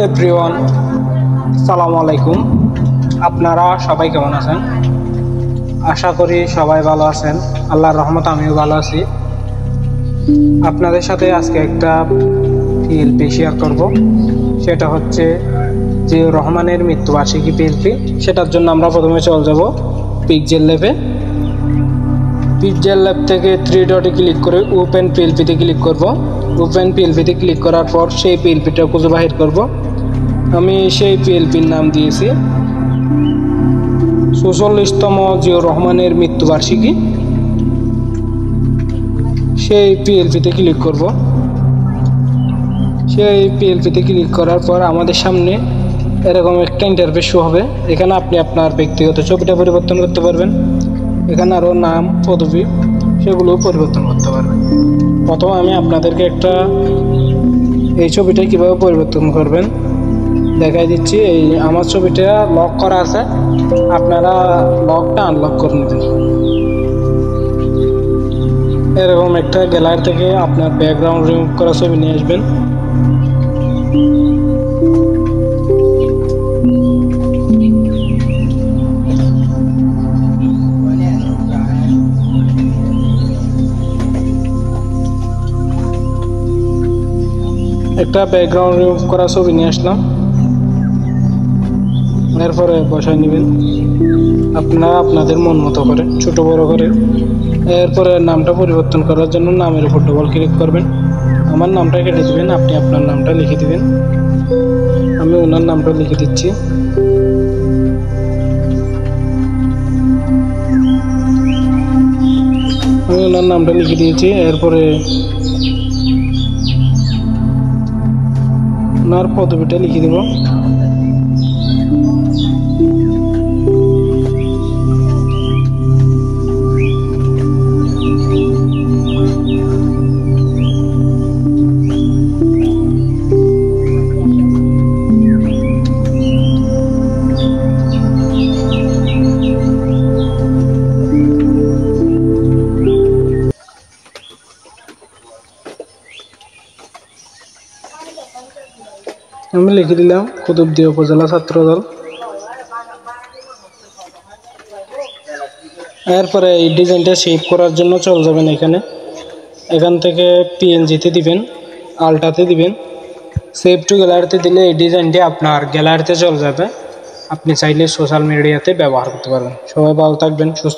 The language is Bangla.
এভরিওয়ান, আসসালামু আলাইকুম। আপনারা সবাই কেমন আছেন? আশা করি সবাই ভালো আছেন। আল্লাহর রহমতে আমিও ভালো আছি। আপনাদের সাথে আজকে একটা পিএলপি শেয়ার করব। সেটা হচ্ছে জিয়াউর রহমানের মৃত্যুবার্ষিকী পিএলপি। সেটার জন্য আমরা প্রথমে চলে যাব পিক্সেল ল্যাবে। পিক্সেল ল্যাব থেকে 3 ডটে ক্লিক করে ওপেন পিএলপিতে ক্লিক করব। ওপেন পিএলপিতে ক্লিক করার পর সেই পিএলপিটা খুঁজে বাহির করব। আমি সেই পিএলপির নাম দিয়েছি ৪৪তম জিয়াউর রহমানের মৃত্যুবার্ষিকী। সেই পিএলপিতে ক্লিক করব। সেই পিএলপিতে ক্লিক করার পর আমাদের সামনে এরকম একটা ইন্টারফেস শো হবে। এখানে আপনি আপনার ব্যক্তিগত ছবিটা পরিবর্তন করতে পারবেন। এখানে আরও নাম, পদবি সেগুলো পরিবর্তন করতে পারবেন। প্রথমে আমি আপনাদেরকে এই ছবিটা কীভাবে পরিবর্তন করবেন দেখাই দিচ্ছি। এই আমার ছবিটা লক করা আছে, আপনারা লকটা আনলক করে নেবেন। এরকম একটা গ্যালারি থেকে আপনার ব্যাকগ্রাউন্ড রিমুভ করা ছবি নিয়ে আসবেন। একটা ব্যাকগ্রাউন্ড রিমুভ করা ছবি নিয়ে আসলাম। এরপরে বসায় নেবেন আপনারা আপনাদের মন মতো করে, ছোট বড় করে। এরপরে নামটা পরিবর্তন করার জন্য নামের উপর ডবল ক্লিক করবেন। আমার নামটা কেটে দেবেন, আপনি আপনার নামটা লিখে দিবেন। আমি ওনার নামটা লিখে দিচ্ছি। আমি ওনার নামটা লিখে দিয়েছি। এরপরে ওনার পদবিটা লিখে দেব। আমি লিখে দিলাম কুতুবদিয়া উপজেলা ছাত্রদল। এরপরে এই ডিজাইনটা সেভ করার জন্য চলে যাবেন এখান থেকে পিএনজিতে দিবেন, আলটাতে দিবেন। সেভ টু গ্যালারিতে দিলে এই ডিজাইনটি আপনার গ্যালারিতে চলে যাবে। আপনি চাইলে সোশ্যাল মিডিয়াতে ব্যবহার করতে পারবেন। সবাই ভালো থাকবেন, সুস্থ